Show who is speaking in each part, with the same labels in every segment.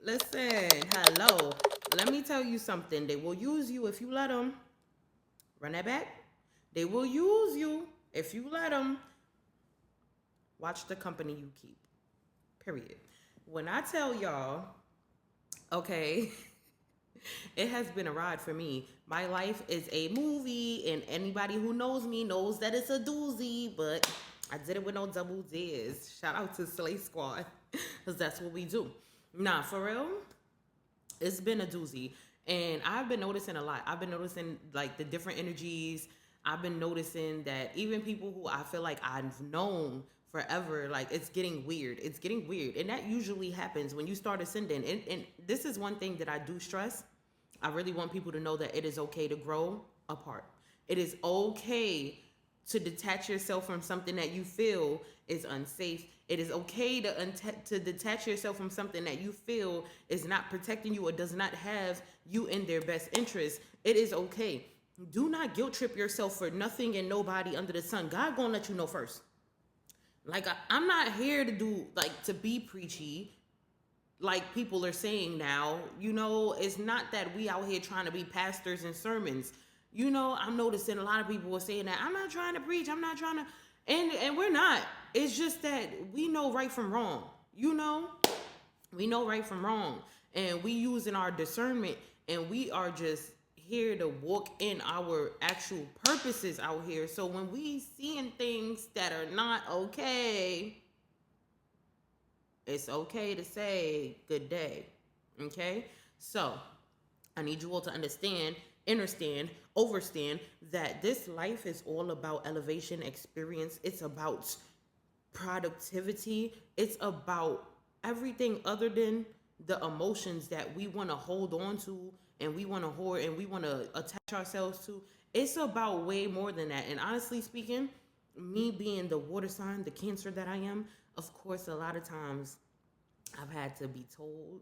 Speaker 1: Listen, hello. Let me tell you something. They will use you if you let them. Run that back. They will use you if you let them. Watch the company you keep. Period. When I tell y'all, okay, it has been a ride for me. My life is a movie, and anybody who knows me knows that it's a doozy, but I did it with no double D's. Shout out to Slay Squad, because that's what we do. Nah, for real, it's been a doozy. And I've been noticing a lot. I've been noticing like the different energies. I've been noticing that even people who I feel like I've known forever, like it's getting weird. It's getting weird. And that usually happens when you start ascending. And this is one thing that I do stress. I really want people to know that it is okay to grow apart. It is okay to detach yourself from something that you feel is unsafe. It is okay to detach yourself from something that you feel is not protecting you or does not have you in their best interest. It is okay. Do not guilt trip yourself for nothing and nobody under the sun. God gonna let you know first. Like I'm not here to do like to be preachy like people are saying now. It's not that we out here trying to be pastors and sermons. I'm noticing a lot of people are saying that I'm not trying to preach, I'm not trying to, and we're not. It's just that we know right from wrong. We know right from wrong, and we using our discernment, and we are just here to walk in our actual purposes out here. So when we seeing things that are not okay, it's okay to say good day. Okay? So I need you all to understand, overstand that this life is all about elevation, experience. It's about productivity. It's about everything other than the emotions that we want to hold on to and we want to hoard and we want to attach ourselves to. It's about way more than that. And honestly speaking, me being the water sign, the Cancer that I am, of course, a lot of times I've had to be told,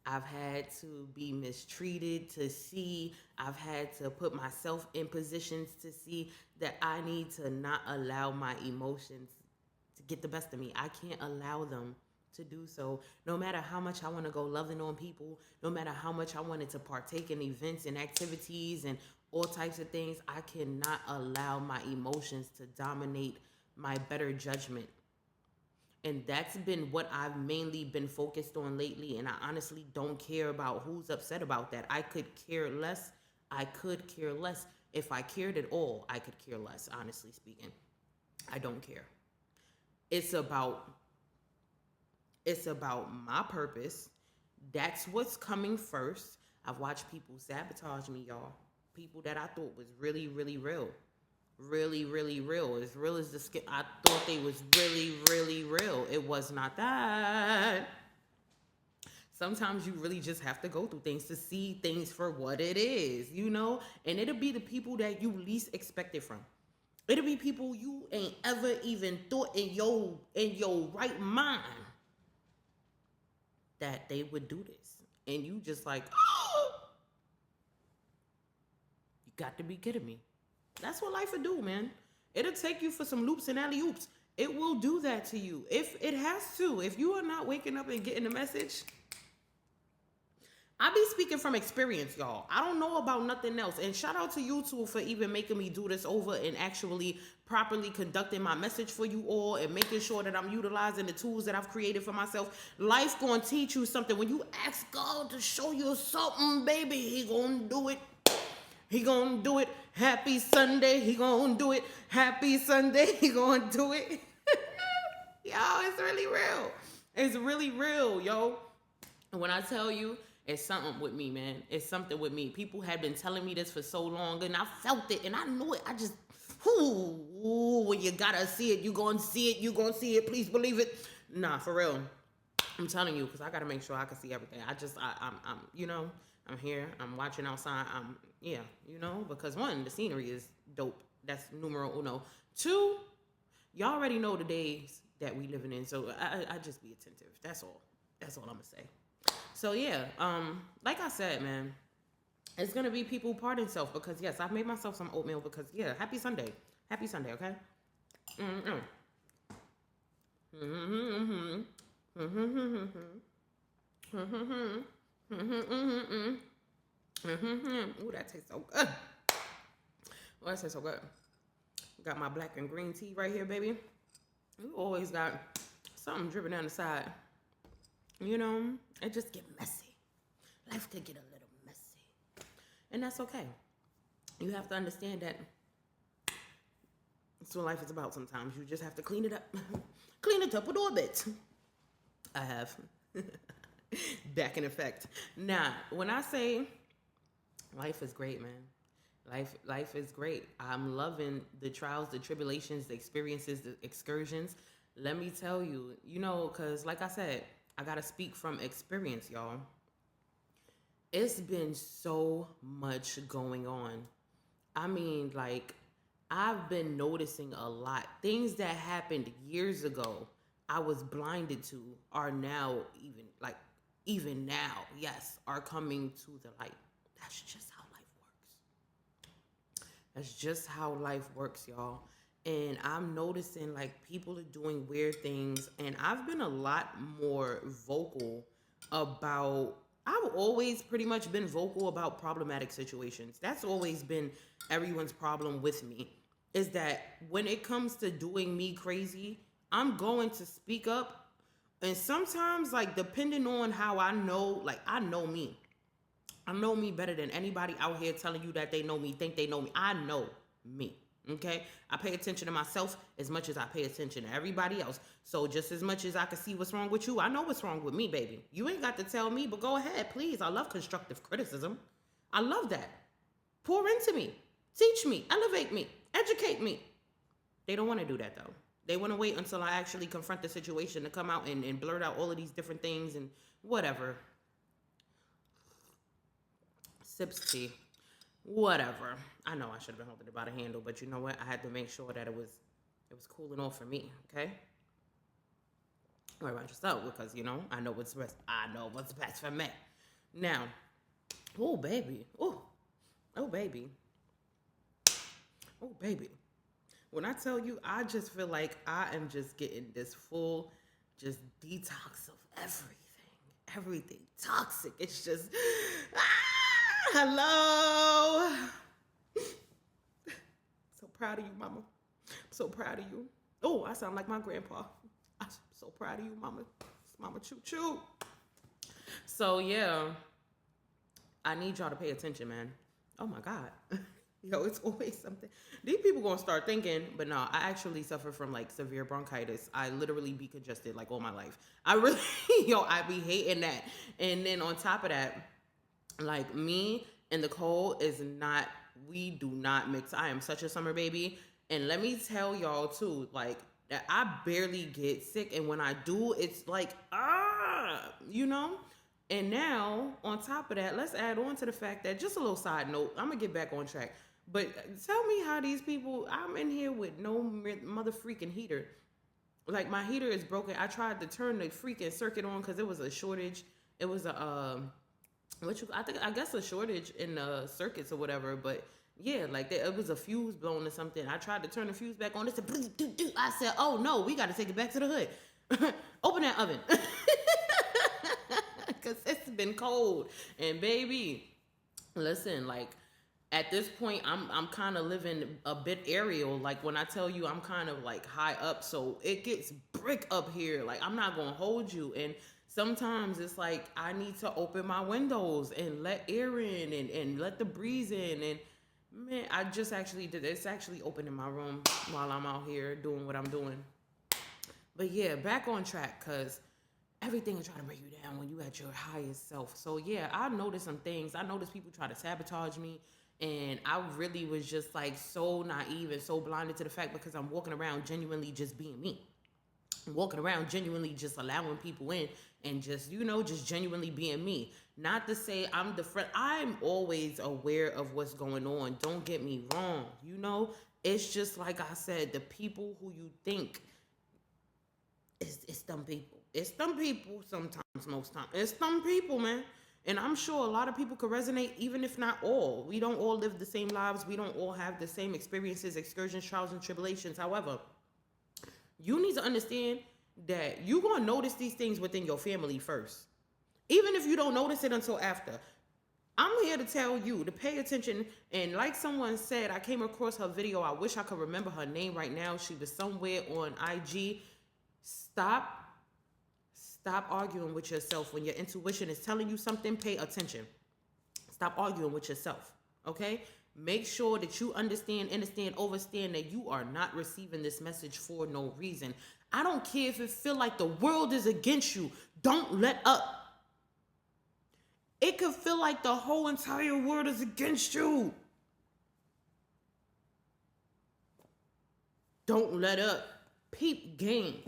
Speaker 1: I've had to be mistreated to see, I've had to put myself in positions to see that I need to not allow my emotions to get the best of me. I can't allow them to do so. No matter how much I want to go loving on people, no matter how much I wanted to partake in events and activities and all types of things, I cannot allow my emotions to dominate my better judgment. And that's been what I've mainly been focused on lately. And I honestly don't care about who's upset about that. I could care less. I could care less. If I cared at all, I could care less, honestly speaking. I don't care. It's about my purpose. That's what's coming first. I've watched people sabotage me, y'all. People that I thought was really, really real. Really, really real. As real as the skin. I thought they was really, really real. It was not that. Sometimes you really just have to go through things to see things for what it is, And it'll be the people that you least expect it from. It'll be people you ain't ever even thought in your right mind that they would do this. And you just like, oh, you got to be kidding me. That's what life will do, man. It'll take you for some loops and alley-oops. It will do that to you. If it has to. If you are not waking up and getting the message, I be speaking from experience, y'all. I don't know about nothing else. And shout out to YouTube for even making me do this over and actually properly conducting my message for you all and making sure that I'm utilizing the tools that I've created for myself. Life's gonna teach you something. When you ask God to show you something, baby, He gonna do it. He gonna do it. Happy Sunday. He gonna do it. Happy Sunday. He gonna do it. Yo, it's really real. It's really real, yo. And when I tell you, it's something with me, man. It's something with me. People have been telling me this for so long, and I felt it, and I knew it. I just, when you gotta see it, you gonna see it. You gonna see it. Please believe it. Nah, for real. I'm telling you, because I gotta make sure I can see everything. I'm here. I'm watching outside. Because one, the scenery is dope. That's numero uno. Two, y'all already know the days that we living in, so I just be attentive. That's all. That's all I'm gonna say. So yeah, like I said, man, it's gonna be people parting self because yes, I've made myself some oatmeal because yeah, happy Sunday, okay. Mm-hmm. Mm-hmm. Mm-hmm. Mm-hmm. Ooh, that tastes so good. Oh, that tastes so good. Got my black and green tea right here, baby. You always got something dripping down the side. You know, it just get messy. Life could get a little messy. And that's okay. You have to understand that that's what life is about sometimes. You just have to clean it up. Clean it up a little bit. I have. Back in effect. Now, when I say life is great, man. Life is great. I'm loving the trials, the tribulations, the experiences, the excursions. Let me tell you, because like I said, I got to speak from experience, y'all. It's been so much going on. I mean, like, I've been noticing a lot. Things that happened years ago, I was blinded to, are now even now, yes, are coming to the light. That's just how life works. That's just how life works, y'all. And I'm noticing like people are doing weird things, and I've been a lot more vocal about. I've always pretty much been vocal about problematic situations. That's always been everyone's problem with me, is that when it comes to doing me crazy, I'm going to speak up. And sometimes, like, depending on how I know, like, I know me. I know me better than anybody out here telling you that they know me, think they know me. I know me. Okay? I pay attention to myself as much as I pay attention to everybody else. So just as much as I can see what's wrong with you, I know what's wrong with me, baby. You ain't got to tell me, but go ahead, please. I love constructive criticism. I love that. Pour into me. Teach me. Elevate me. Educate me. They don't want to do that, though. They want to wait until I actually confront the situation to come out and blurt out all of these different things and whatever. Sips tea. Whatever. I know I should have been holding it by the handle, but you know what? I had to make sure that it was cooling off for me, okay? Worry about yourself, because I know what's best. I know what's best for me. Now, oh baby. Oh baby. Oh baby. When I tell you, I just feel like I am just getting this full just detox of everything toxic. It's just hello. So proud of you, mama. So proud of you. Oh, I sound like my grandpa. I'm so proud of you, mama. It's mama choo choo. So yeah, I need y'all to pay attention, man. Oh my God. Yo, it's always something. These people gonna start thinking, but no, I actually suffer from like severe bronchitis. I literally be congested like all my life. I really, I be hating that. And then on top of that, like me and the cold is not, we do not mix. I am such a summer baby. And let me tell y'all too, like, that I barely get sick. And when I do, it's like, And now, on top of that, let's add on to the fact that, just a little side note, I'm going to get back on track. But tell me how these people, I'm in here with no mother freaking heater. Like, my heater is broken. I tried to turn the freaking circuit on because it was a shortage. It was a, I guess a shortage in the circuits or whatever. But yeah, like it was a fuse blown or something. I tried to turn the fuse back on. It said, I said, oh no, we got to take it back to the hood. Open that oven. Because it's been cold. And baby, listen, like, at this point, I'm kind of living a bit aerial. Like, when I tell you I'm kind of like high up, so it gets brick up here. Like, I'm not gonna hold you. And sometimes it's like I need to open my windows and let air in and let the breeze in. And man, I just actually did. It's actually open in my room while I'm out here doing what I'm doing. But yeah, back on track, because everything will try to bring you down when you at your highest self. So yeah, I noticed some things. I noticed people try to sabotage me. And I really was just like so naive and so blinded to the fact, because I'm walking around genuinely just being me. I'm walking around genuinely just allowing people in and just, just genuinely being me. Not to say I'm the friend. I'm always aware of what's going on. Don't get me wrong. It's just like I said, the people who you think, it's them people. It's them people sometimes, most times. It's them people, man. And I'm sure a lot of people could resonate, even if not all. We don't all live the same lives. We don't all have the same experiences, excursions, trials, and tribulations. However, you need to understand that you're going to notice these things within your family first. Even if you don't notice it until after. I'm here to tell you to pay attention. And like someone said, I came across her video. I wish I could remember her name right now. She was somewhere on IG. Stop arguing with yourself. When your intuition is telling you something, pay attention. Stop arguing with yourself, okay? Make sure that you understand, overstand that you are not receiving this message for no reason. I don't care if it feel like the world is against you. Don't let up. It could feel like the whole entire world is against you. Don't let up. Peep game.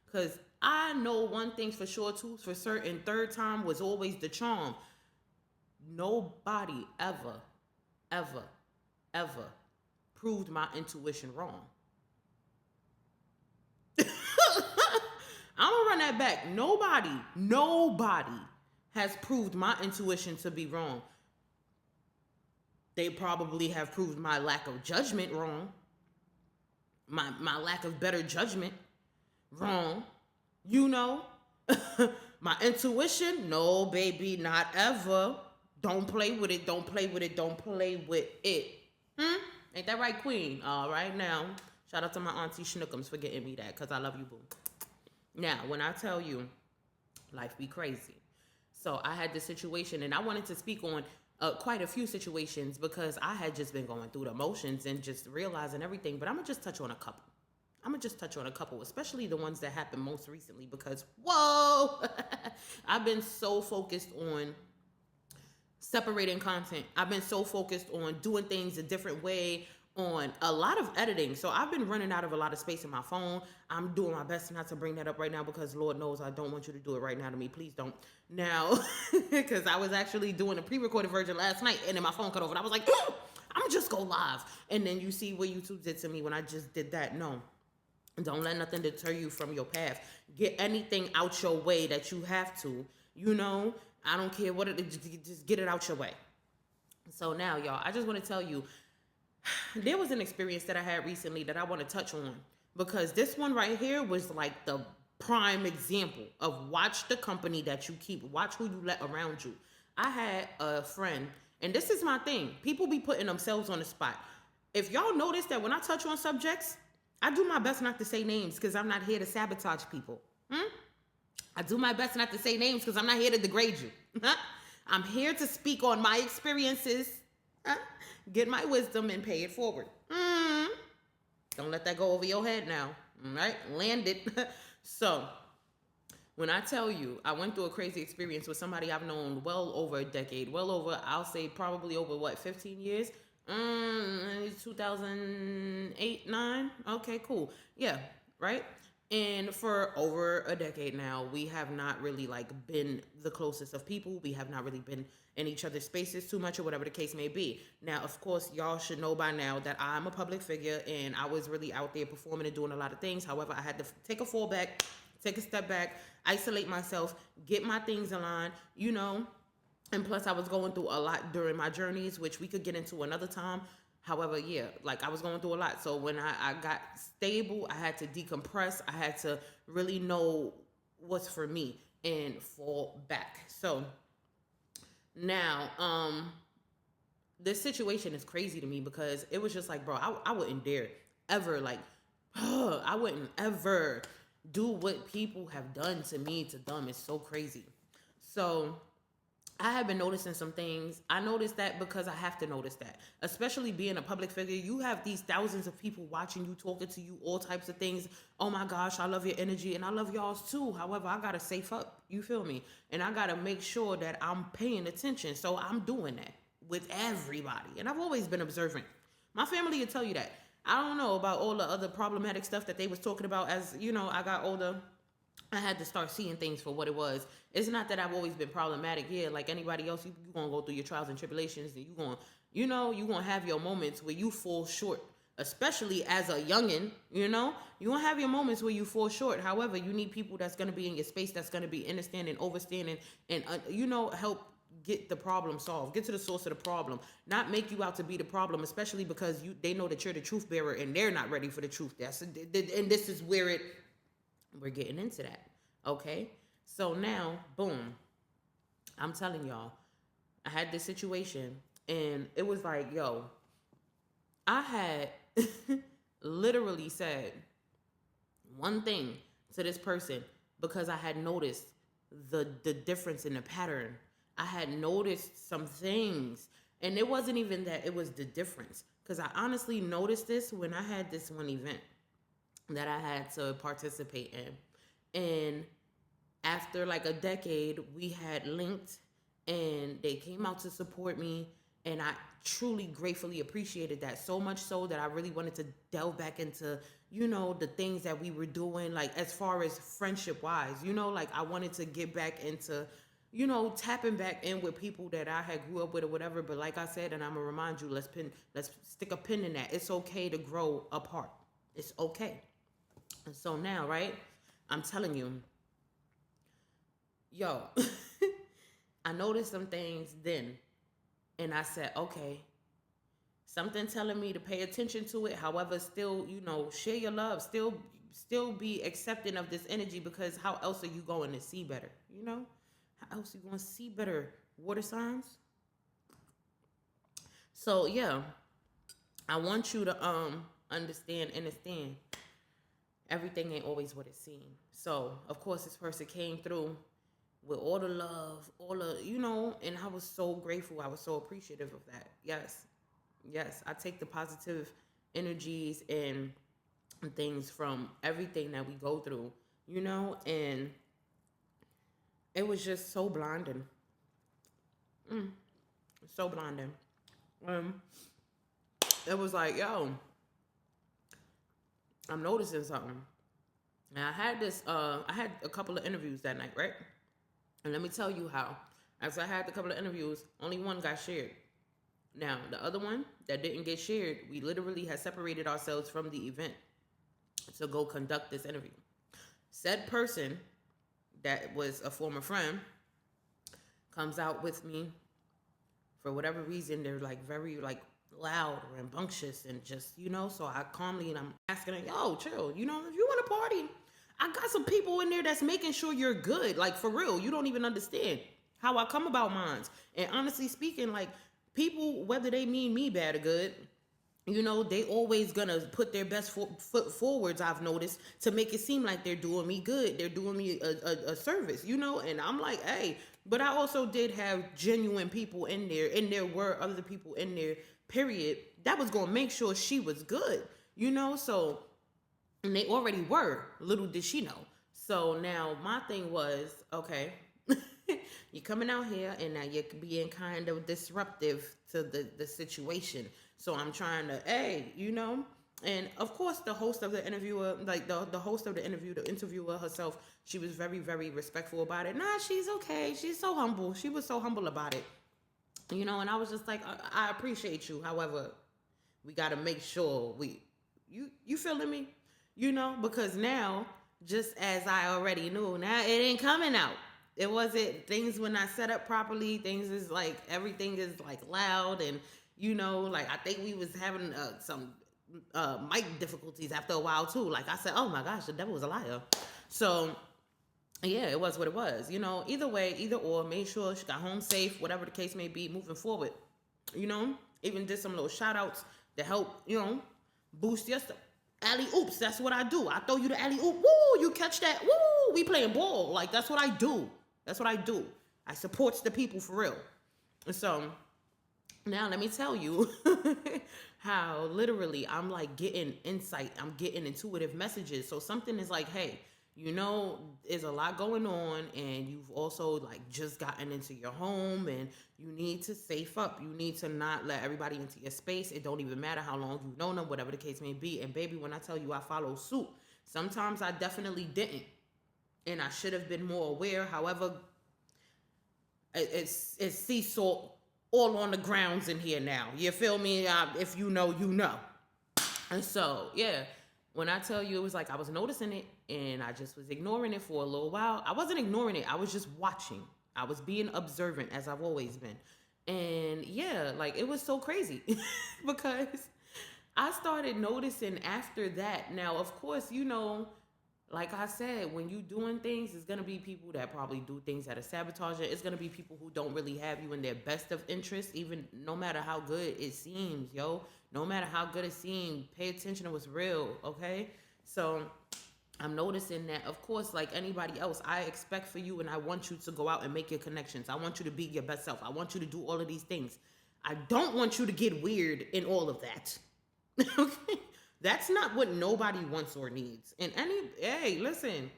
Speaker 1: Because I know one thing for sure, too, for certain. Third time was always the charm. Nobody ever proved my intuition wrong. I'm gonna run that back. Nobody has proved my intuition to be wrong. They probably have proved my lack of judgment wrong. My lack of better judgment wrong. You know? My intuition, no, baby, not ever. Don't play with it. Don't play with it. Don't play with it. Ain't that right, Queen? All right, now. Shout out to my auntie Schnookums for getting me that, because I love you, boo. Now, when I tell you, life be crazy. So I had this situation, and I wanted to speak on quite a few situations because I had just been going through the emotions and just realizing everything. But I'm going to just touch on a couple. Especially the ones that happened most recently because, whoa, I've been so focused on separating content. I've been so focused on doing things a different way, on a lot of editing. So I've been running out of a lot of space in my phone. I'm doing my best not to bring that up right now because Lord knows I don't want you to do it right now to me. Please don't. Now, because I was actually doing a pre-recorded version last night and then my phone cut off and I was like, oh, I'm just go live. And then you see what YouTube did to me when I just did that. No, don't let nothing deter you from your path. Get anything out your way that you have to, you know, I don't care what it is, just get it out your way. So now, y'all, I just want to tell you, there was an experience that I had recently that I want to touch on because this one right here was like the prime example of watch the company that you keep, watch who you let around you. I had a friend, and this is my thing. People be putting themselves on the spot. If y'all notice that when I touch on subjects, I do my best not to say names because I'm not here to sabotage people. I do my best not to say names because I'm not here to degrade you. I'm here to speak on my experiences, get my wisdom, and pay it forward. Don't let that go over your head now. All right? Land it. So, when I tell you, I went through a crazy experience with somebody I've known well over a decade. Well over, I'll say probably over, 15 years? 2008, 9? Okay, cool. Yeah, right? And for over a decade now, we have not really been the closest of people. We have not really been in each other's spaces too much or whatever the case may be. Now, of course, y'all should know by now that I'm a public figure and I was really out there performing and doing a lot of things. However, I had to take a fall back, take a step back, isolate myself, get my things aligned, you know. And plus, I was going through a lot during my journeys, which we could get into another time. However, yeah, I was going through a lot. So when I got stable, I had to decompress. I had to really know what's for me and fall back. So now, this situation is crazy to me because it was just like, bro, I wouldn't dare ever, I wouldn't ever do what people have done to me, to them. It's so crazy. So I have been noticing some things. I noticed that because I have to notice that. Especially being a public figure, you have these thousands of people watching you, talking to you, all types of things. Oh my gosh, I love your energy and I love y'all's too. However, I gotta safe up, you feel me? And I gotta make sure that I'm paying attention. So I'm doing that with everybody. And I've always been observant. My family will tell you that. I don't know about all the other problematic stuff that they was talking about as, you know, I got older. I had to start seeing things for what it was. It's not that I've always been problematic. Yeah, like anybody else, you're going to go through your trials and tribulations, and you're going to have your moments where you fall short, especially as a youngin', you know? You're going to have your moments where you fall short. However, you need people that's going to be in your space, that's going to be understanding, overstanding, and, help get the problem solved. Get to the source of the problem. Not make you out to be the problem, especially because they know that you're the truth bearer, and they're not ready for the truth. And this is where we're getting into that, okay? So now, boom. I'm telling y'all, I had this situation and it was like, yo, I had literally said one thing to this person because I had noticed the difference in the pattern. I had noticed some things, and it wasn't even that it was the difference, because I honestly noticed this when I had this one event that I had to participate in. And after like a decade, we had linked and they came out to support me. And I truly gratefully appreciated that, so much so that I really wanted to delve back into, the things that we were doing, like as far as friendship wise, like I wanted to get back into, tapping back in with people that I had grew up with or whatever. But like I said, and I'm gonna remind you, let's stick a pin in that. It's okay to grow apart. It's okay. And so now, right? I'm telling you, yo, I noticed some things then. And I said, okay, something telling me to pay attention to it. However, still, share your love. Still be accepting of this energy, because how else are you going to see better? How else are you going to see better? Water signs. So yeah, I want you to understand everything ain't always what it seems. So of course this person came through with all the love, and I was so grateful. I was so appreciative of that. Yes, I take the positive energies and things from everything that we go through, and it was just so blinding. So blinding. It was like, yo, I'm noticing something. And I had a couple of interviews that night, right? And let me tell you how. As I had a couple of interviews, only one got shared. Now, the other one that didn't get shared, we literally had separated ourselves from the event to go conduct this interview. Said person that was a former friend comes out with me. For whatever reason, they're like very like loud or rambunctious and just, so I calmly, and I'm asking her, yo, chill, if you want to party, I got some people in there that's making sure you're good. Like, for real, you don't even understand how I come about mines. And honestly speaking, like, people, whether they mean me bad or good, they always gonna put their best foot forwards, I've noticed, to make it seem like they're doing me good. They're doing me a service, and I'm like, hey, but I also did have genuine people in there, and there were other people in there, period, that was gonna make sure she was good, so, and they already were, little did she know. So now my thing was, okay, you're coming out here and now you're being kind of disruptive to the situation. So I'm trying to, and of course the host of the interviewer, like the host of the interview, the interviewer herself, she was very, very respectful about it. Nah, she's okay. She's so humble. She was so humble about it. And I was just like, I appreciate you. However, we got to make sure you feeling me? Because now, just as I already knew, now it ain't coming out. It wasn't, things when I set up properly, things is like, everything is like loud and, like I think we was having some mic difficulties after a while too. Like I said, oh my gosh, the devil was a liar. So yeah, it was what it was. Either way, either or, made sure she got home safe, whatever the case may be, moving forward. Even did some little shout outs to help, boost your stuff. Alley oops, that's what I do. I throw you the alley oop. Woo, you catch that. Woo, we playing ball. Like, that's what I do. That's what I do. I supports the people for real. And so now let me tell you how literally I'm like getting insight. I'm getting intuitive messages. So something is like, hey, there's a lot going on, and you've also like just gotten into your home, and you need to safe up. You need to not let everybody into your space. It don't even matter how long you've known them, whatever the case may be. And baby, when I tell you I follow suit, sometimes I definitely didn't, and I should have been more aware. However, it's sea salt all on the grounds in here now. You feel me? If you know, you know. And so, yeah, when I tell you, it was like I was noticing it and I just was ignoring it for a little while. I wasn't ignoring it. I was just watching. I was being observant, as I've always been. And yeah, like it was so crazy because I started noticing after that. Now, of course, like I said, when you doing things, it's gonna be people that probably do things that are sabotage it. It's gonna be people who don't really have you in their best of interest, even no matter how good it seems, yo. No matter how good it seems, pay attention to what's real, okay? So I'm noticing that, of course, like anybody else, I expect for you and I want you to go out and make your connections. I want you to be your best self. I want you to do all of these things. I don't want you to get weird in all of that. Okay? That's not what nobody wants or needs. And hey, listen,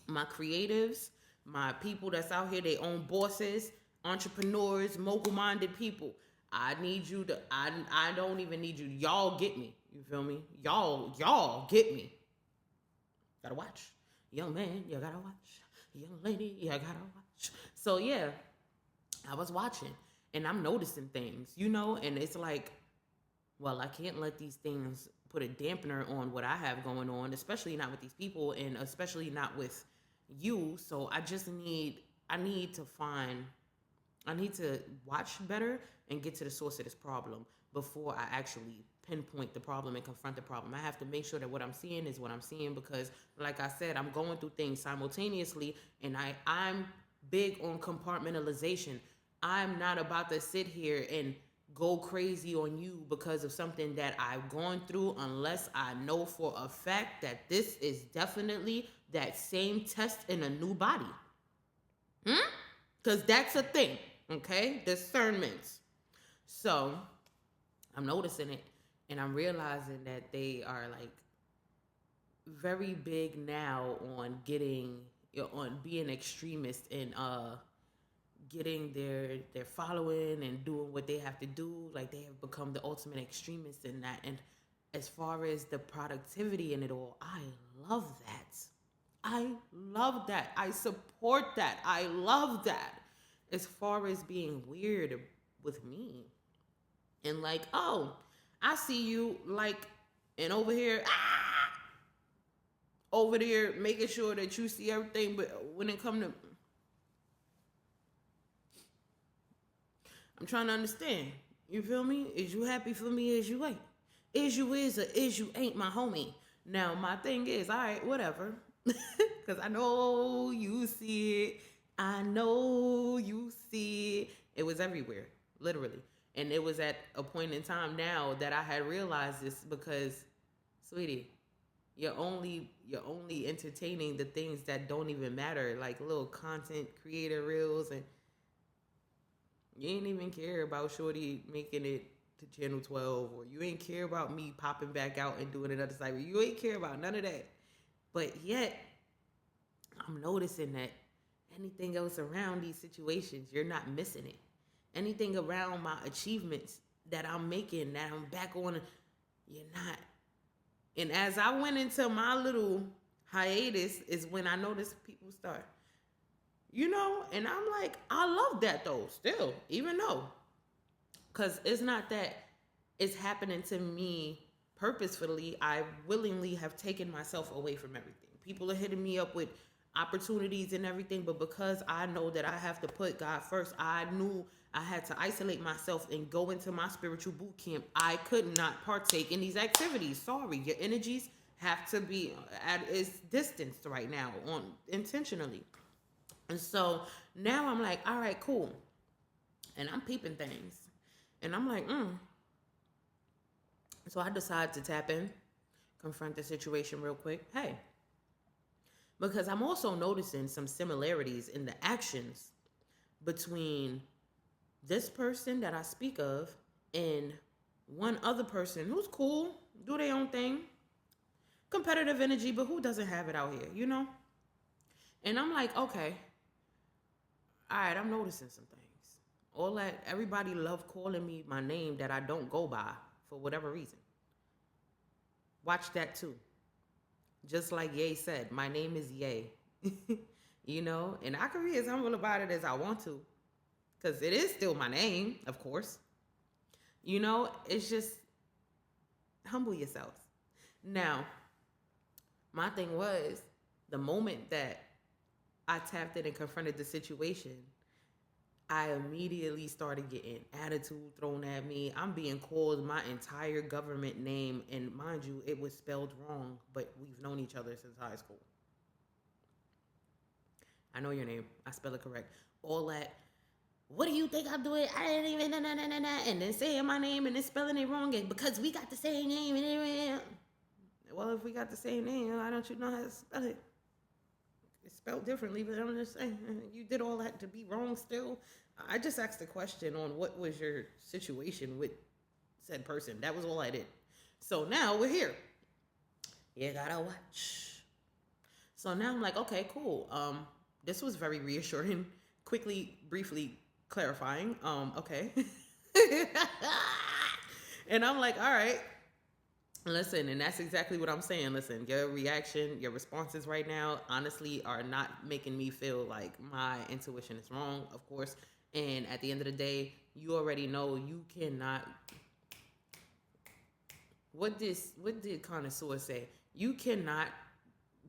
Speaker 1: my creatives, my people that's out here, they own bosses, entrepreneurs, mogul-minded people. I need you to, I don't even need you. Y'all get me. You feel me? Y'all get me. Gotta watch. Young man, you gotta watch. Young lady, you gotta watch. So yeah, I was watching and I'm noticing things, and it's like, well, I can't let these things put a dampener on what I have going on, especially not with these people and especially not with you. So I need to watch better and get to the source of this problem before I actually pinpoint the problem and confront the problem. I have to make sure that what I'm seeing is what I'm seeing because, like I said, I'm going through things simultaneously and I'm big on compartmentalization. I'm not about to sit here and go crazy on you because of something that I've gone through unless I know for a fact that this is definitely that same test in a new body. Because that's a thing, okay? Discernment. So I'm noticing it and I'm realizing that they are like very big now on being extremist and getting their following and doing what they have to do. Like they have become the ultimate extremists in that. And as far as the productivity in it all, I love that. I support that. I love that. As far as being weird with me and like, oh, I see you like, and over here, over there making sure that you see everything. But when it come to, I'm trying to understand. You feel me? Is you happy for me as you ain't? Is you is or is you ain't, my homie? Now, my thing is, all right, whatever. Because I know you see it. I know you see it. It was everywhere, literally. And it was at a point in time now that I had realized this because, sweetie, you're only entertaining the things that don't even matter, like little content creator reels, and you ain't even care about Shorty making it to channel 12, or you ain't care about me popping back out and doing another cyber. You ain't care about none of that. But yet, I'm noticing that anything else around these situations, you're not missing it. Anything around my achievements that I'm making, that I'm back on, you're not. And as I went into my little hiatus is when I noticed people start, and I'm like, I love that though, still, even though. Because it's not that it's happening to me purposefully. I willingly have taken myself away from everything. People are hitting me up with opportunities and everything, but because I know that I have to put God first, I knew I had to isolate myself and go into my spiritual boot camp. I could not partake in these activities. Sorry, your energies have to be at its distance right now, intentionally. And so now I'm like, all right, cool. And I'm peeping things. And I'm like, So I decided to tap in, confront the situation real quick. Hey, because I'm also noticing some similarities in the actions between this person that I speak of and one other person who's cool, do their own thing, competitive energy, but who doesn't have it out here, And I'm like, okay, all right, I'm noticing some things. All that, everybody love calling me my name that I don't go by for whatever reason. Watch that too. Just like Ye said, my name is Ye. And I can be as humble about it as I want to. Because it is still my name, of course. It's just humble yourself. Now, my thing was, the moment that I tapped in and confronted the situation, I immediately started getting attitude thrown at me. I'm being called my entire government name, and mind you, it was spelled wrong, but we've known each other since high school. I know your name. I spell it correct. All that. What do you think I'm doing? I didn't even and then saying my name and then spelling it wrong, and because we got the same name and well, if we got the same name, why don't you know how to spell it? It's spelled differently, but I'm just saying, you did all that to be wrong still. I just asked a question on what was your situation with said person. That was all I did. So now we're here. You gotta watch. So now I'm like, okay, cool. This was very reassuring. Quickly, briefly clarifying. Okay. And I'm like, all right. Listen, and that's exactly what I'm saying. Listen, your reaction, your responses right now, honestly, are not making me feel like my intuition is wrong, of course. And at the end of the day, you already know you cannot. What did Connoisseur say? You cannot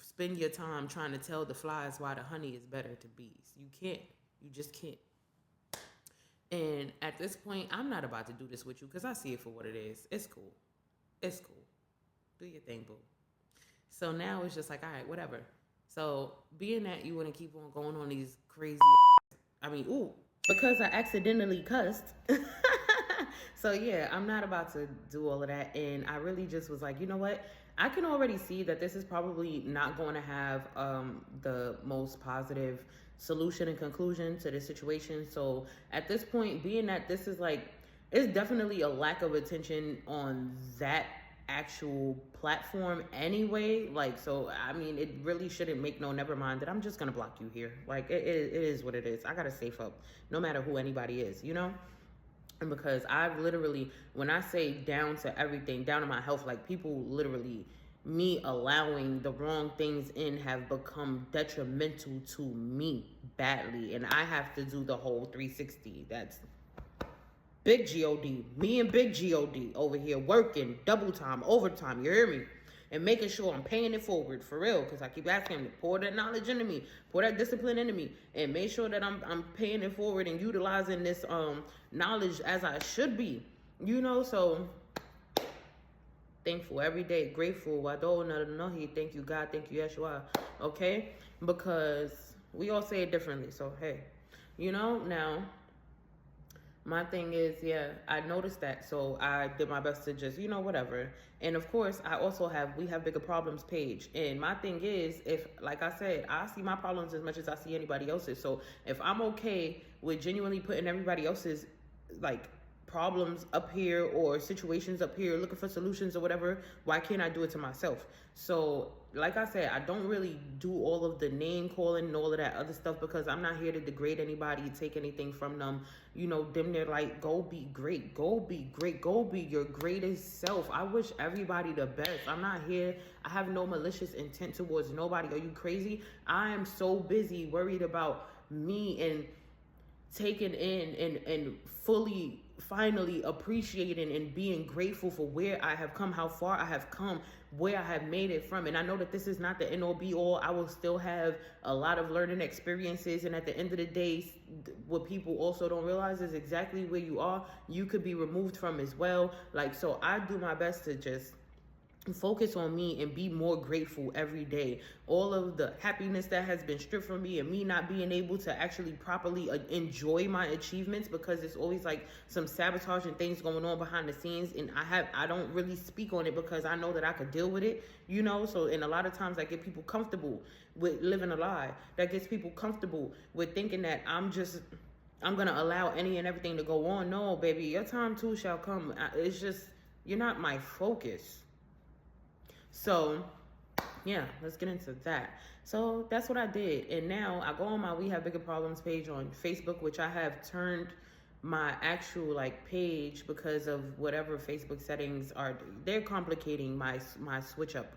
Speaker 1: spend your time trying to tell the flies why the honey is better to bees. You can't. You just can't. And at this point, I'm not about to do this with you because I see it for what it is. It's cool. It's cool. Do your thing, boo. So now it's just like, all right, whatever. So being that you want to keep on going on these crazy, because I accidentally cussed. So yeah, I'm not about to do all of that. And I really just was like, you know what? I can already see that this is probably not going to have the most positive solution and conclusion to this situation. So at this point, being that this is like, it's definitely a lack of attention on that actual platform anyway. Like, so, I mean, it really shouldn't make no, never mind that I'm just going to block you here. Like, it is what it is. I got to safe up no matter who anybody is, you know? And because I've literally, when I say down to everything, down to my health, like people literally, me allowing the wrong things in have become detrimental to me badly. And I have to do the whole 360. That's big G-O-D. Me and big G-O-D over here working double time, overtime, you hear me? And making sure I'm paying it forward for real, because I keep asking him to pour that knowledge into me, pour that discipline into me, and make sure that I'm paying it forward and utilizing this knowledge as I should be, you know. So thankful every day, grateful. I don't know. Thank you God, thank you Yeshua, okay? Because we all say it differently. So hey, you know. Now my thing is, yeah, I noticed that, so I did my best to just, you know, whatever. And of course, I also have We Have Bigger Problems page. And my thing is, if, like I said, I see my problems as much as I see anybody else's. So if I'm okay with genuinely putting everybody else's, like, problems up here or situations up here, looking for solutions or whatever, why can't I do it to myself? So like I said, I don't really do all of the name calling and all of that other stuff because I'm not here to degrade anybody, take anything from them. You know, them, they're like, go be great, go be great, go be your greatest self. I wish everybody the best. I'm not here, I have no malicious intent towards nobody. Are you crazy? I am so busy worried about me and taking in and fully finally appreciating and being grateful for where I have come, how far I have come, where I have made it from. And I know that this is not the end all be all. I will still have a lot of learning experiences, and at the end of the day, what people also don't realize is exactly where you are, you could be removed from as well. Like, so I do my best to just focus on me and be more grateful every day. All of the happiness that has been stripped from me and me not being able to actually properly enjoy my achievements because it's always like some sabotage and things going on behind the scenes, and I don't really speak on it because I know that I could deal with it, you know. So, and a lot of times I get people comfortable with living a lie. That gets people comfortable with thinking that I'm gonna allow any and everything to go on. No, baby, your time too shall come. It's just, you're not my focus. So, yeah, let's get into that. So that's what I did. And now I go on my We Have Bigger Problems page on Facebook, which I have turned my actual like page because of whatever Facebook settings are. They're complicating my switch up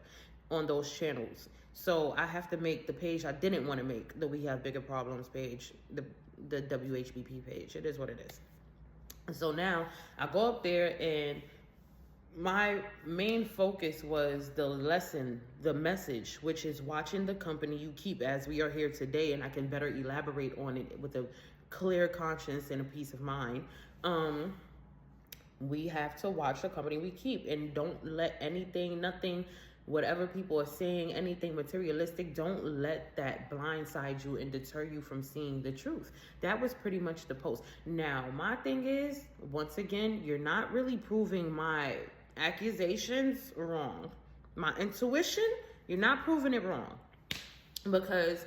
Speaker 1: on those channels. So I have to make the page I didn't want to make, the We Have Bigger Problems page, the WHBP page. It is what it is. So now I go up there, and my main focus was the lesson, the message, which is watching the company you keep, as we are here today, and I can better elaborate on it with a clear conscience and a peace of mind, we have to watch the company we keep, and don't let anything, nothing, whatever people are saying, anything materialistic, don't let that blindside you and deter you from seeing the truth. That was pretty much the post. Now, my thing is, once again, you're not really proving my accusations wrong. My intuition, you're not proving it wrong. Because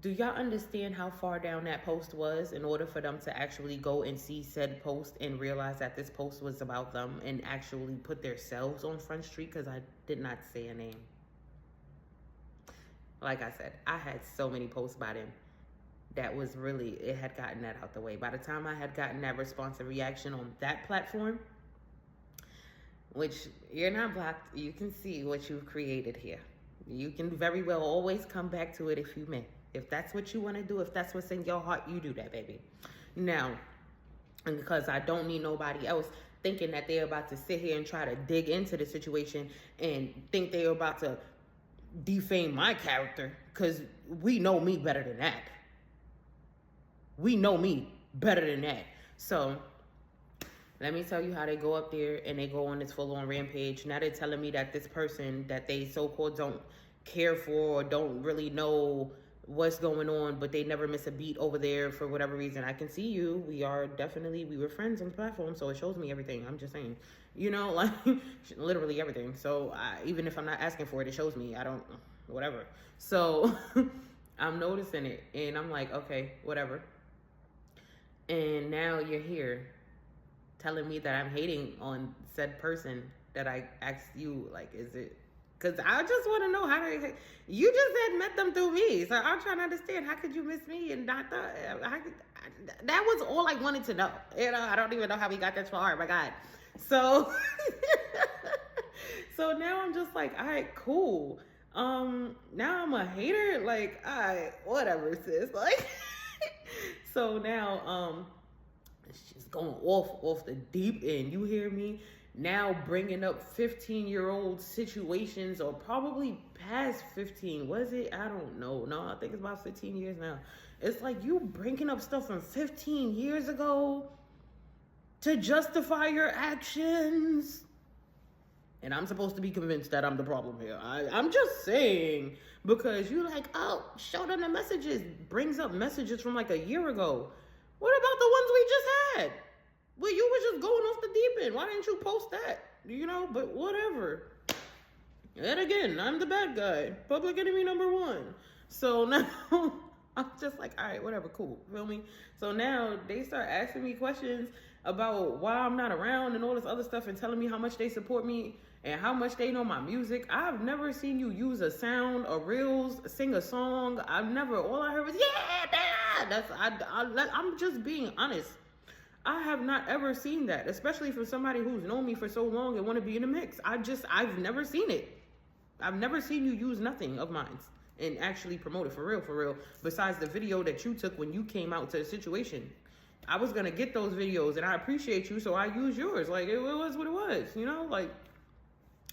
Speaker 1: do y'all understand how far down that post was in order for them to actually go and see said post and realize that this post was about them and actually put themselves on Front Street? Because I did not say a name. Like I said, I had so many posts by them. That was really, it had gotten that out the way. By the time I had gotten that response and reaction on that platform, which you're not blocked, you can see what you've created here. You can very well always come back to it if you may. If that's what you want to do, if that's what's in your heart, you do that, baby. Now, and because I don't need nobody else thinking that they're about to sit here and try to dig into the situation and think they're about to defame my character, because we know me better than that. We know me better than that. So let me tell you how they go up there and they go on this full-on rampage. Now they're telling me that this person that they so-called don't care for or don't really know what's going on, but they never miss a beat over there for whatever reason. I can see you. We were friends on the platform, so it shows me everything. I'm just saying, you know, like literally everything. So even if I'm not asking for it, it shows me. I don't, whatever. So I'm noticing it and I'm like, okay, whatever. And now you're here telling me that I'm hating on said person that I asked you, like, is it? Because I just want to know how you just had met them through me. So I'm trying to understand, how could you miss me and not that was all I wanted to know. You know, I don't even know how we got that far. My God. So, so now I'm just like, all right, cool. Now I'm a hater. Like, all right, whatever, sis. Like, so now, it's just going off the deep end. You hear me? Now bringing up 15-year-old situations, or probably past 15. Was it? I don't know. No, I think it's about 15 years now. It's like you bringing up stuff from 15 years ago to justify your actions. And I'm supposed to be convinced that I'm the problem here. I'm just saying, because you like, oh, show them the messages. Brings up messages from like a year ago. What about the ones we just had? Well, you were just going off the deep end. Why didn't you post that? You know, but whatever. And again, I'm the bad guy. Public enemy number one. So now I'm just like, all right, whatever, cool. Feel me? So now they start asking me questions about why I'm not around and all this other stuff, and telling me how much they support me and how much they know my music. I've never seen you use a sound, a reels, sing a song. All I heard was, yeah, Dad. I'm just being honest. I have not ever seen that, especially from somebody who's known me for so long and want to be in the mix. I've never seen it. I've never seen you use nothing of mine and actually promote it for real, besides the video that you took when you came out to the situation. I was going to get those videos, and I appreciate you, so I use yours. Like, it was what it was, you know? Like,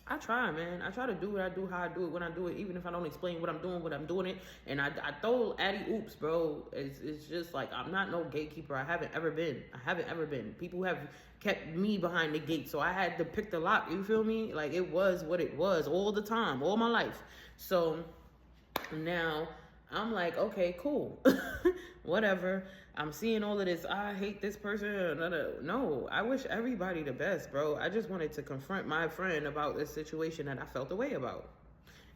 Speaker 1: I try, man. I try to do what I do, how I do it, when I do it, even if I don't explain what I'm doing it. And I throw addy oops, bro. It's just like, I'm not no gatekeeper. I haven't ever been. People have kept me behind the gate, so I had to pick the lock. You feel me? Like, it was what it was all the time, all my life. So now I'm like, okay, cool. Whatever. I'm seeing all of this. I hate this person. No, I wish everybody the best, bro. I just wanted to confront my friend about this situation that I felt the way about.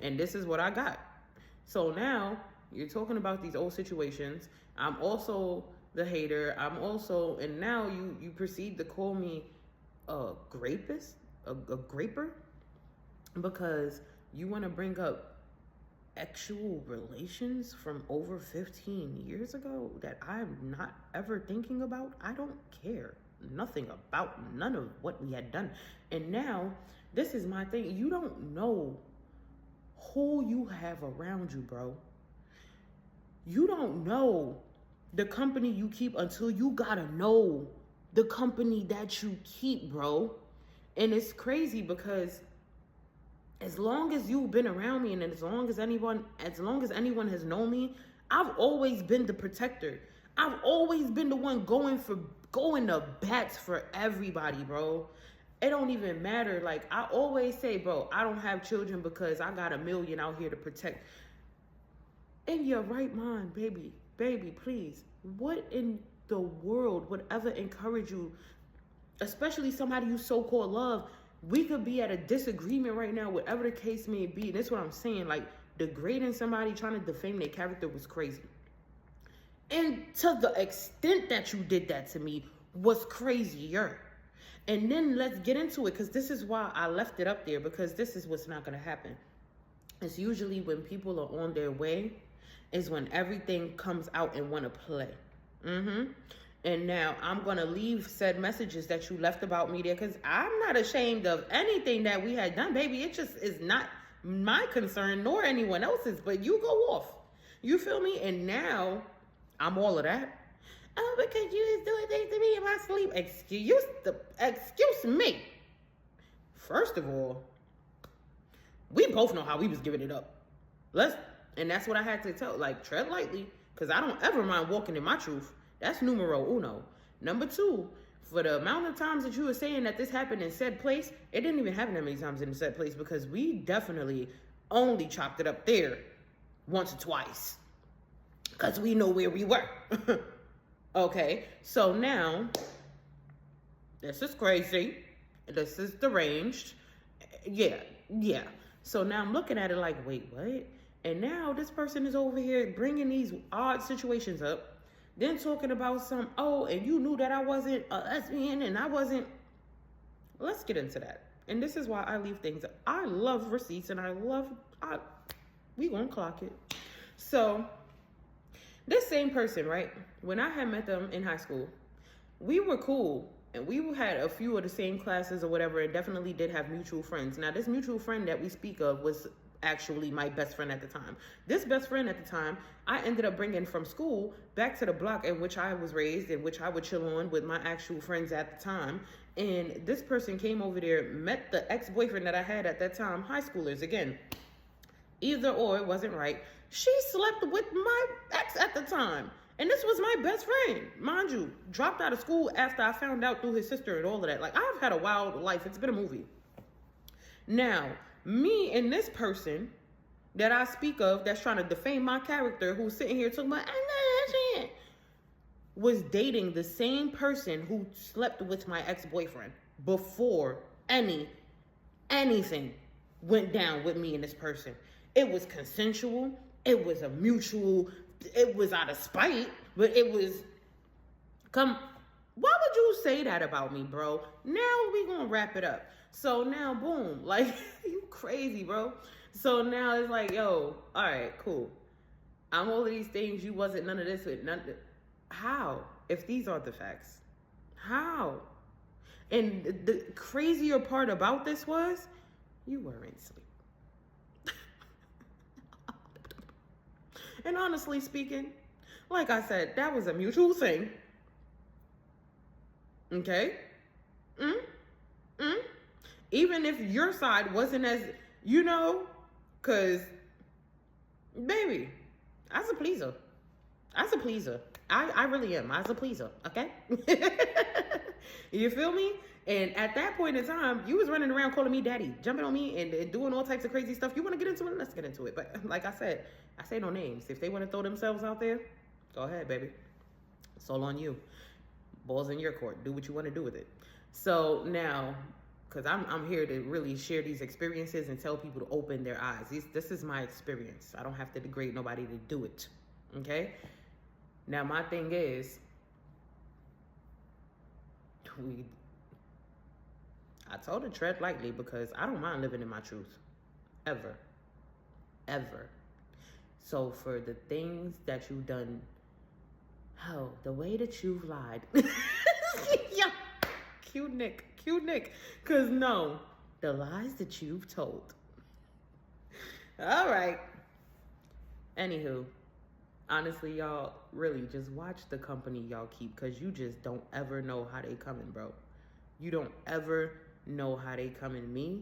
Speaker 1: And this is what I got. So now you're talking about these old situations. I'm also the hater. And now you proceed to call me a grapist, a graper, because you want to bring up actual relations from over 15 years ago that I'm not ever thinking about. I don't care nothing about none of what we had done. And now this is my thing. You don't know who you have around you, bro. You don't know the company you keep until you gotta know the company that you keep, bro. And it's crazy because as long as you've been around me, and as long as anyone has known me, I've always been the protector. I've always been the one going to bats for everybody, bro. It don't even matter. Like, I always say, bro, I don't have children because I got a million out here to protect. In your right mind, baby, please. What in the world would ever encourage you, especially somebody you so-called love? We could be at a disagreement right now, whatever the case may be. That's what I'm saying. Like, degrading somebody, trying to defame their character was crazy. And to the extent that you did that to me was crazier. And then let's get into it, because this is why I left it up there, because this is what's not going to happen. It's usually when people are on their way is when everything comes out and want to play. And now I'm going to leave said messages that you left about me there, because I'm not ashamed of anything that we had done, baby. It just is not my concern nor anyone else's, but you go off. You feel me? And now I'm all of that. Oh, because you was doing things to me in my sleep. Excuse me. First of all, we both know how we was giving it up. And that's what I had to tell. Like, tread lightly, because I don't ever mind walking in my truth. That's numero uno. Number two, for the amount of times that you were saying that this happened in said place, it didn't even happen that many times in said place, because we definitely only chopped it up there once or twice, because we know where we were. Okay, so now, this is crazy. This is deranged. Yeah. So now I'm looking at it like, wait, what? And now this person is over here bringing these odd situations up, then talking about some, oh, and you knew that I wasn't a lesbian and I wasn't. Let's get into that. And this is why I leave things up. I love receipts and we gonna clock it. So this same person, right? When I had met them in high school, we were cool. And we had a few of the same classes or whatever, and definitely did have mutual friends. Now, this mutual friend that we speak of was actually my best friend at the time. This best friend at the time, I ended up bringing from school back to the block in which I was raised, in which I would chill on with my actual friends at the time. And this person came over there, met the ex-boyfriend that I had at that time, high schoolers. Again, either or, it wasn't right. She slept with my ex at the time. And this was my best friend, mind you, dropped out of school after I found out through his sister and all of that. Like, I've had a wild life. It's been a movie. Now, me and this person that I speak of that's trying to defame my character, who's sitting here talking about, was dating the same person who slept with my ex-boyfriend before anything went down with me and this person. It was consensual. It was a mutual, it was out of spite, but it was, why would you say that about me, bro? Now we gonna wrap it up. So now, boom, like, you crazy, bro. So now it's like, yo, all right, cool. I'm all of these things, you wasn't none of this with none of this. How? If these are the facts. How? And the crazier part about this was, you weren't asleep. And honestly speaking, like I said, that was a mutual thing. Okay? Even if your side wasn't as, because, baby, I was a pleaser. I really am. I was a pleaser, okay? You feel me? And at that point in time, you was running around calling me daddy, jumping on me and doing all types of crazy stuff. You want to get into it? Let's get into it. But like I said, I say no names. If they want to throw themselves out there, go ahead, baby. It's all on you. Ball's in your court. Do what you want to do with it. So now, because I'm here to really share these experiences and tell people to open their eyes. This is my experience. I don't have to degrade nobody to do it. Okay? Now, my thing is, I told her tread lightly because I don't mind living in my truth. Ever. So for the things that you've done, the way that you've lied. Yeah. Cute Nick. Because no, the lies that you've told. All right. Anywho, honestly, y'all, really just watch the company y'all keep, because you just don't ever know how they coming, bro. You don't ever know how they coming. Me,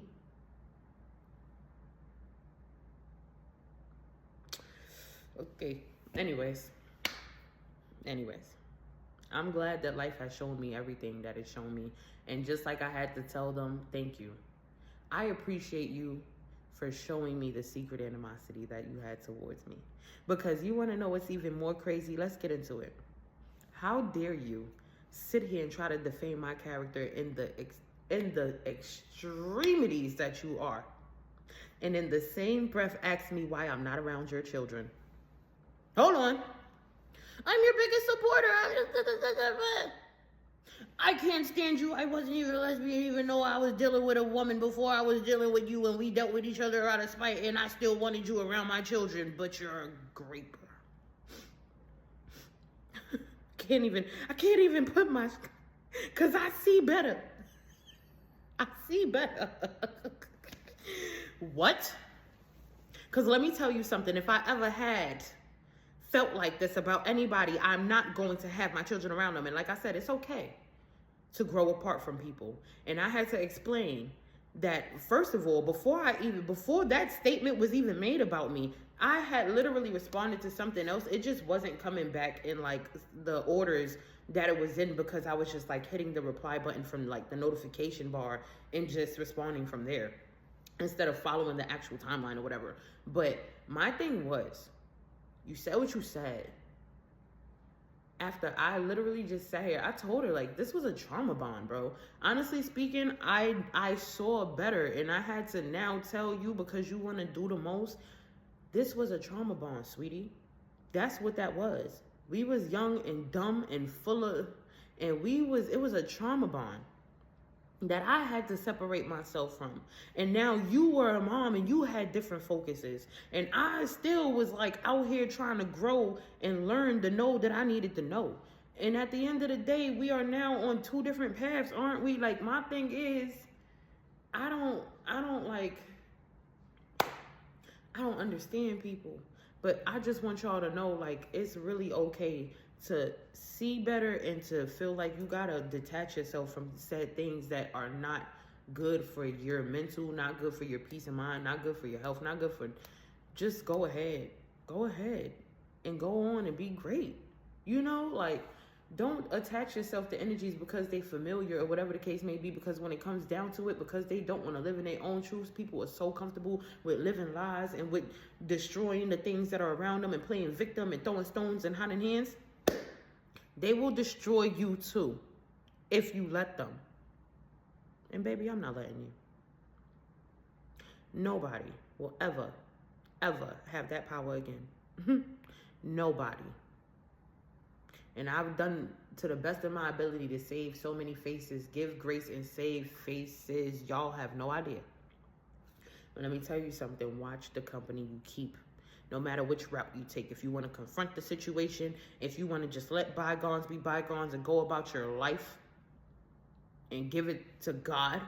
Speaker 1: okay, anyways, Anyways, I'm glad that life has shown me everything that it's shown me. And just like I had to tell them, thank you. I appreciate you for showing me the secret animosity that you had towards me. Because you want to know what's even more crazy? Let's get into it. How dare you sit here and try to defame my character in the extremities that you are, and in the same breath ask me why I'm not around your children? Hold on. I'm your biggest supporter. I can't stand you. I wasn't even a lesbian even though I was dealing with a woman before I was dealing with you, and we dealt with each other out of spite, and I still wanted you around my children, but you're a graper. I can't even put my, cause I see better. I see better. What? Cause let me tell you something. If I ever had felt like this about anybody, I'm not going to have my children around them. And like I said, it's okay to grow apart from people. And I had to explain that, first of all, before that statement was even made about me, I had literally responded to something else. It just wasn't coming back in like the orders that it was in, because I was just like hitting the reply button from like the notification bar and just responding from there instead of following the actual timeline or whatever. But my thing was, you said what you said. After I literally just sat here, I told her, like, this was a trauma bond, bro. Honestly speaking, I saw better, and I had to now tell you, because you want to do the most, this was a trauma bond, sweetie. That's what that was. We was young and dumb and full of, and it was a trauma bond that I had to separate myself from. And now you were a mom and you had different focuses. And I still was like out here trying to grow and learn to know that I needed to know. And at the end of the day, we are now on two different paths, aren't we? Like, my thing is, I don't understand people. But I just want y'all to know, like, it's really okay to see better and to feel like you gotta detach yourself from said things that are not good for your mental, not good for your peace of mind, not good for your health, not good for, just go ahead and go on and be great. You know, like, don't attach yourself to energies because they familiar or whatever the case may be, because when it comes down to it, because they don't want to live in their own truths, people are so comfortable with living lies and with destroying the things that are around them and playing victim and throwing stones and hiding hands. They will destroy you too if you let them. And baby, I'm not letting you. Nobody will ever have that power again. Nobody. And I've done to the best of my ability to save so many faces, give grace and save faces. Y'all have no idea. But let me tell you something. Watch the company you keep. No matter which route you take. If you want to confront the situation, if you want to just let bygones be bygones and go about your life and give it to God,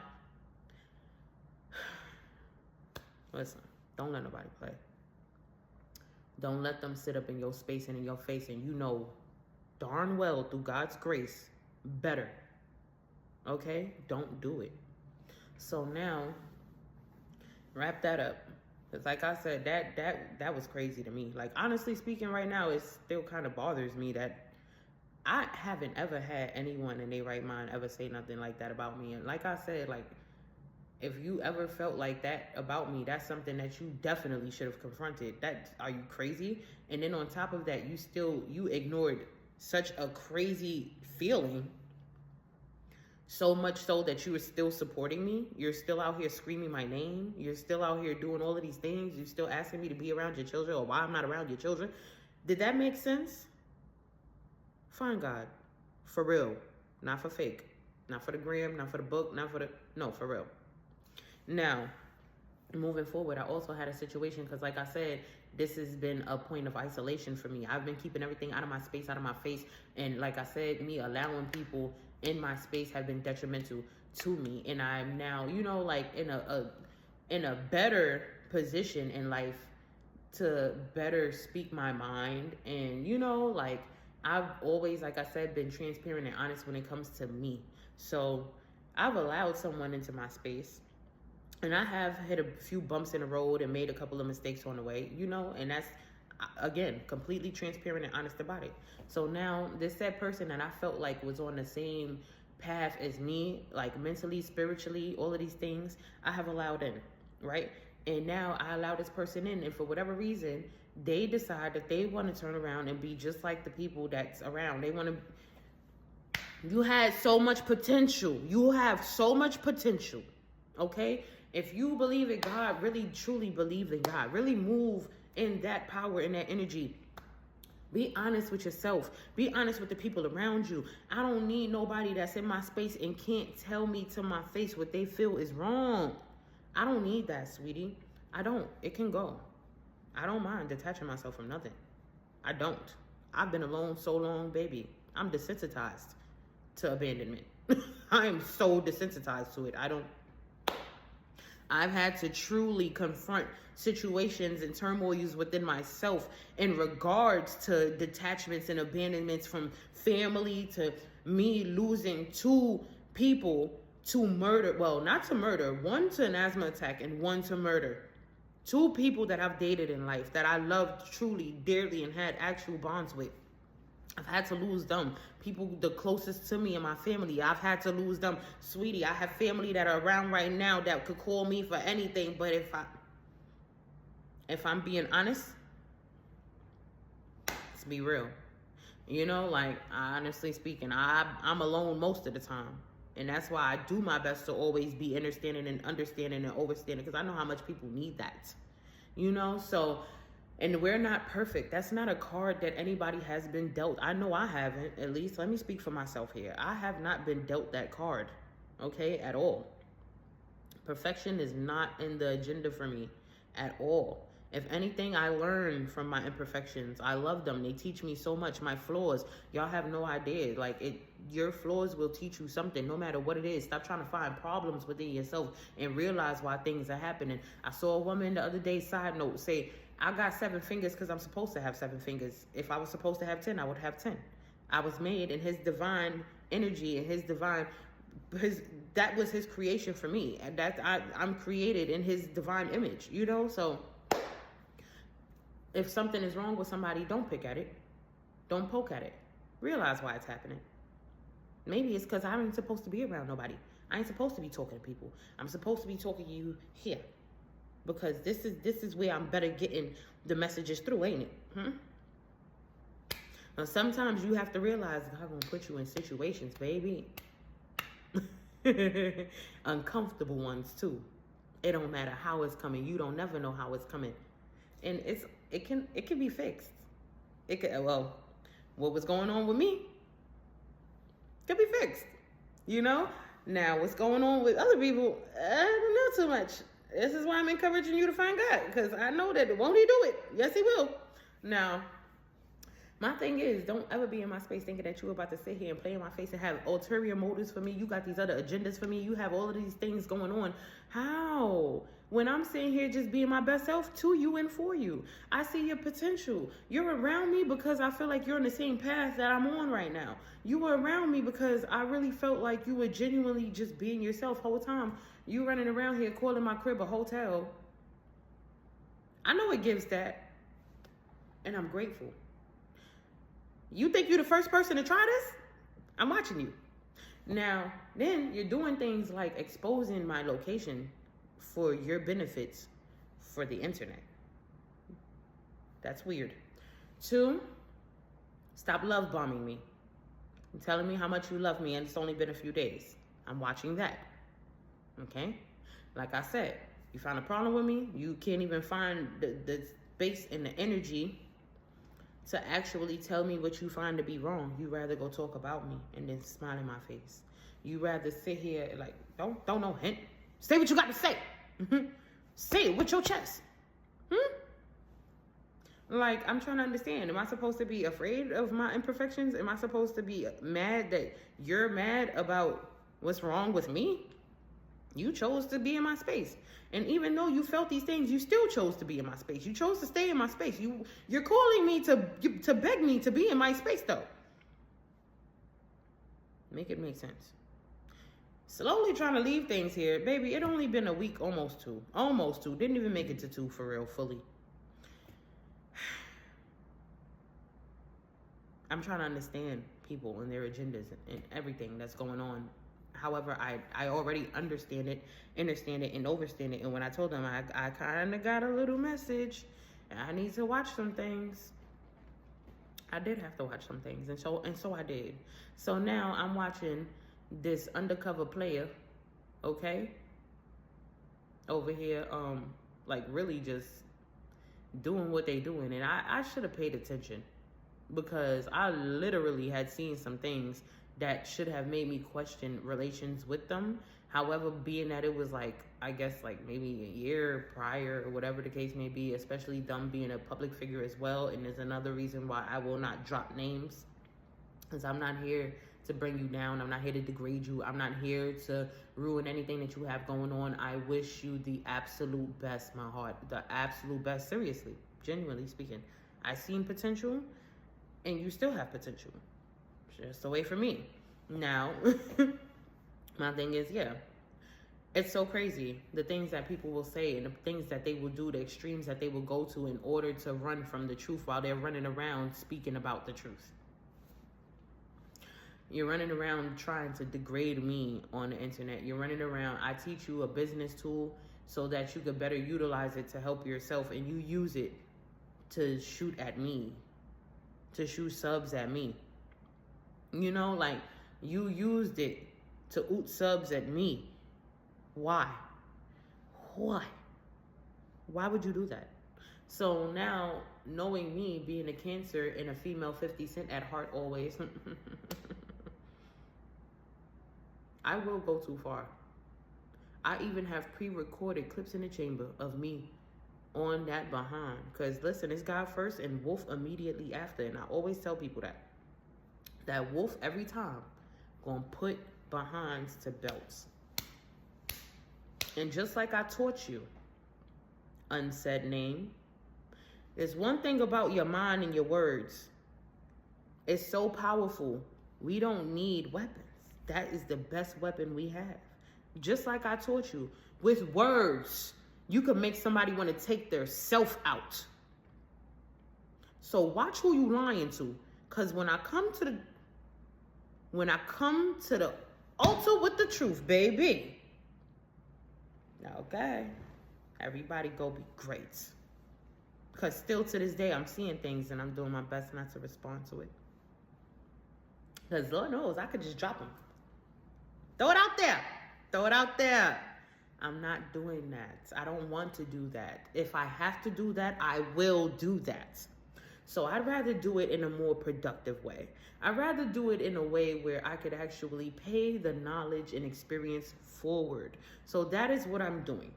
Speaker 1: listen, don't let nobody play. Don't let them sit up in your space and in your face, and you know darn well through God's grace better. Okay? Don't do it. So now, wrap that up. Because like I said, that was crazy to me. Like, honestly speaking, right now, it still kind of bothers me that I haven't ever had anyone in their right mind ever say nothing like that about me. And like I said, like, if you ever felt like that about me, that's something that you definitely should have confronted. Are you crazy? And then on top of that, you ignored such a crazy feeling, so much so that you were still supporting me. You're still out here screaming my name. You're still out here doing all of these things. You're still asking me to be around your children or why I'm not around your children. Did that make sense? Fine, God. For real. Not for fake. Not for the gram, not for the book, no, for real. Now, moving forward, I also had a situation because, like I said, this has been a point of isolation for me. I've been keeping everything out of my space, out of my face. And like I said, me allowing people in my space have been detrimental to me. And I'm now, you know, like in a better position in life to better speak my mind. And, you know, like I've always, like I said, been transparent and honest when it comes to me. So I've allowed someone into my space. And I have hit a few bumps in the road and made a couple of mistakes on the way, you know, and again, completely transparent and honest about it. So now this said person that I felt like was on the same path as me, like mentally, spiritually, all of these things, I have allowed in, right? And now I allow this person in, and for whatever reason, they decide that they want to turn around and be just like the people that's around. They want to. You had so much potential. You have so much potential, okay? If you believe in God, really truly believe in God, really move in that power, in that energy. Be honest with yourself. Be honest with the people around you. I don't need nobody that's in my space and can't tell me to my face what they feel is wrong. I don't need that, sweetie. I don't. It can go. I don't mind detaching myself from nothing. I don't. I've been alone so long, baby. I'm desensitized to abandonment. I am so desensitized to it. I've had to truly confront situations and turmoils within myself in regards to detachments and abandonments, from family to me losing 2 people to murder. Well, not to murder, one to an asthma attack and one to murder. 2 people that I've dated in life that I loved truly, dearly, and had actual bonds with. I've had to lose them. People the closest to me and my family, I've had to lose them. Sweetie, I have family that are around right now that could call me for anything, but if I'm being honest, let's be real. You know, like, honestly speaking, I'm alone most of the time. And that's why I do my best to always be understanding and overstanding, because I know how much people need that. You know, so... And we're not perfect. That's not a card that anybody has been dealt. I know I haven't. At least, let me speak for myself here. I have not been dealt that card, okay, at all. Perfection is not in the agenda for me at all. If anything, I learn from my imperfections. I love them. They teach me so much. My flaws, y'all have no idea. Like, your flaws will teach you something, no matter what it is. Stop trying to find problems within yourself and realize why things are happening. I saw a woman the other day, side note, say, I got 7 fingers because I'm supposed to have 7 fingers. If I was supposed to have 10, I would have 10. I was made in his divine energy and that was his creation for me. And I'm created in his divine image, you know? So if something is wrong with somebody, don't pick at it. Don't poke at it. Realize why it's happening. Maybe it's because I ain't supposed to be around nobody. I ain't supposed to be talking to people. I'm supposed to be talking to you here. Because this is where I'm better getting the messages through, ain't it? Now, sometimes you have to realize God gonna put you in situations, baby. Uncomfortable ones too. It don't matter how it's coming. You don't never know how it's coming, and it can be fixed. Well, what was going on with me can be fixed. You know. Now, what's going on with other people? I don't know too much. This is why I'm encouraging you to find God, because I know that won't he do it? Yes, he will. Now, my thing is, don't ever be in my space thinking that you're about to sit here and play in my face and have ulterior motives for me. You got these other agendas for me. You have all of these things going on. How? When I'm sitting here just being my best self to you and for you. I see your potential. You're around me because I feel like you're on the same path that I'm on right now. You were around me because I really felt like you were genuinely just being yourself the whole time. You running around here calling my crib a hotel. I know it gives that. And I'm grateful. You think you're the first person to try this? I'm watching you. Now, then you're doing things like exposing my location for your benefits for the internet. That's weird. 2, stop love bombing me. You're telling me how much you love me and it's only been a few days. I'm watching that. Okay? Like I said, you find a problem with me, you can't even find the space and the energy to actually tell me what you find to be wrong. You rather go talk about me and then smile in my face. You rather sit here like, don't no hint. Say what you got to say. Say it with your chest. Like, I'm trying to understand. Am I supposed to be afraid of my imperfections? Am I supposed to be mad that you're mad about what's wrong with me? You chose to be in my space. And even though you felt these things, you still chose to be in my space. You chose to stay in my space. You're calling me to beg me to be in my space, though. Make it make sense. Slowly trying to leave things here. Baby, it only been a week, almost two. Almost 2. Didn't even make it to 2 for real, fully. I'm trying to understand people and their agendas and everything that's going on. However, I already understand it, and overstand it. And when I told them I kind of got a little message, and I need to watch some things, I did have to watch some things, and so I did. So now I'm watching this undercover player, okay, over here, like really just doing what they doing, and I should have paid attention, because I literally had seen some things that should have made me question relations with them. However, being that it was like, I guess like maybe a year prior or whatever the case may be, especially them being a public figure as well. And there's another reason why I will not drop names, because I'm not here to bring you down. I'm not here to degrade you. I'm not here to ruin anything that you have going on. I wish you the absolute best, my heart, the absolute best. Seriously, genuinely speaking, I seen potential, and you still have potential. Just away from me. Now, my thing is, yeah, it's so crazy, the things that people will say and the things that they will do, the extremes that they will go to in order to run from the truth while they're running around speaking about the truth. You're running around trying to degrade me on the internet. You're running around, I teach you a business tool so that you could better utilize it to help yourself, and you use it to shoot at me, to shoot subs at me. You know, like, you used it to oot subs at me. Why? Why? Why would you do that? So now, knowing me, being a Cancer and a female 50 Cent at heart always, I will go too far. I even have pre-recorded clips in the chamber of me on that behind. Because listen, it's God first and Wolf immediately after. And I always tell people that Wolf every time gonna put behinds to belts. And just like I taught you, unsaid name, there's one thing about your mind and your words. It's so powerful. We don't need weapons. That is the best weapon we have. Just like I taught you, with words, you can make somebody want to take their self out. So watch who you lying to. Because when I come to the altar with the truth, baby, okay, everybody go be great. Because still to this day, I'm seeing things and I'm doing my best not to respond to it. Because Lord knows, I could just drop them. Throw it out there. Throw it out there. I'm not doing that. I don't want to do that. If I have to do that, I will do that. So I'd rather do it in a more productive way. I'd rather do it in a way where I could actually pay the knowledge and experience forward. So that is what I'm doing.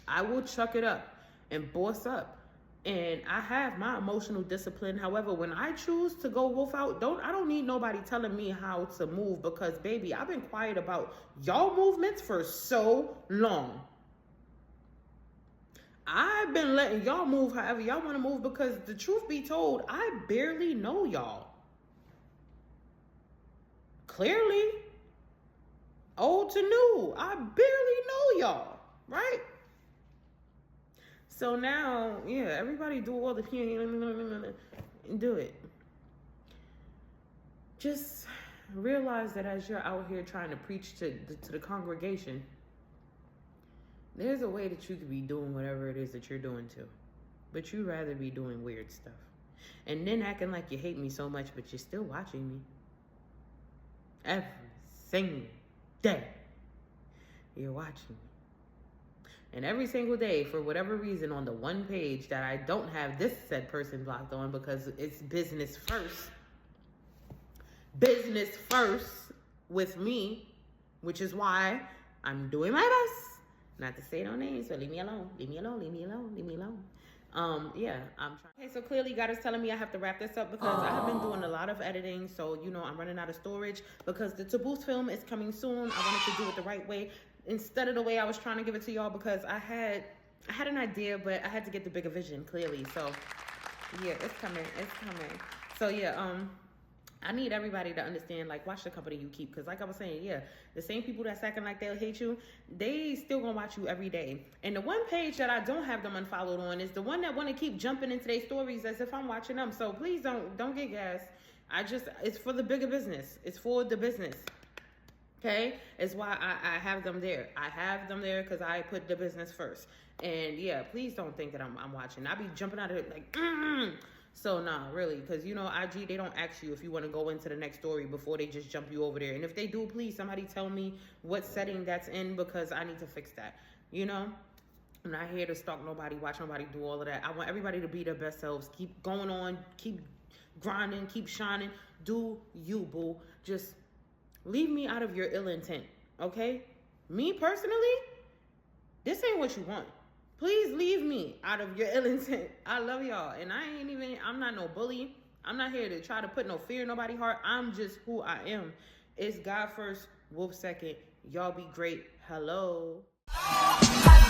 Speaker 1: I will chuck it up and boss up. And I have my emotional discipline. However, when I choose to go wolf out, I don't need nobody telling me how to move, because baby, I've been quiet about y'all movements for so long. I've been letting y'all move however y'all want to move, because the truth be told, I barely know y'all. Clearly, old to new, I barely know y'all, right? So now, yeah, everybody do all the do it. Just realize that as you're out here trying to preach to the congregation, there's a way that you could be doing whatever it is that you're doing too. But you'd rather be doing weird stuff. And then acting like you hate me so much, but you're still watching me. Every single day, you're watching me. And every single day, for whatever reason, on the one page that I don't have this said person blocked on, because it's business first. Business first with me, which is why I'm doing my best not to say no names, so leave me alone. Leave me alone, leave me alone, leave me alone. Yeah, I'm trying. Okay, so clearly God is telling me I have to wrap this up, because I have been doing a lot of editing. So, you know, I'm running out of storage, because the Taboos film is coming soon. I wanted to do it the right way, instead of the way I was trying to give it to y'all, because I had an idea, but I had to get the bigger vision, clearly. So, yeah, it's coming. So, yeah, I need everybody to understand, like, watch the company you keep. Because like I was saying, yeah, the same people that's acting like they'll hate you, they still gonna watch you every day. And the one page that I don't have them unfollowed on is the one that want to keep jumping into their stories as if I'm watching them. So please don't get gas. It's for the bigger business. It's for the business. Okay? It's why I have them there. I have them there because I put the business first. And yeah, please don't think that I'm watching. I be jumping out of it like, So nah, really, because you know, IG, they don't ask you if you want to go into the next story before they just jump you over there. And if they do, please, somebody tell me what setting that's in, because I need to fix that. You know? I'm not here to stalk nobody, watch nobody do all of that. I want everybody to be their best selves. Keep going on, keep grinding, keep shining. Do you, boo. Just leave me out of your ill intent, okay? Me personally, this ain't what you want. Please leave me out of your ill intent. I love y'all. And I'm not no bully. I'm not here to try to put no fear in nobody's heart. I'm just who I am. It's God first, wolf second. Y'all be great. Hello. Hello.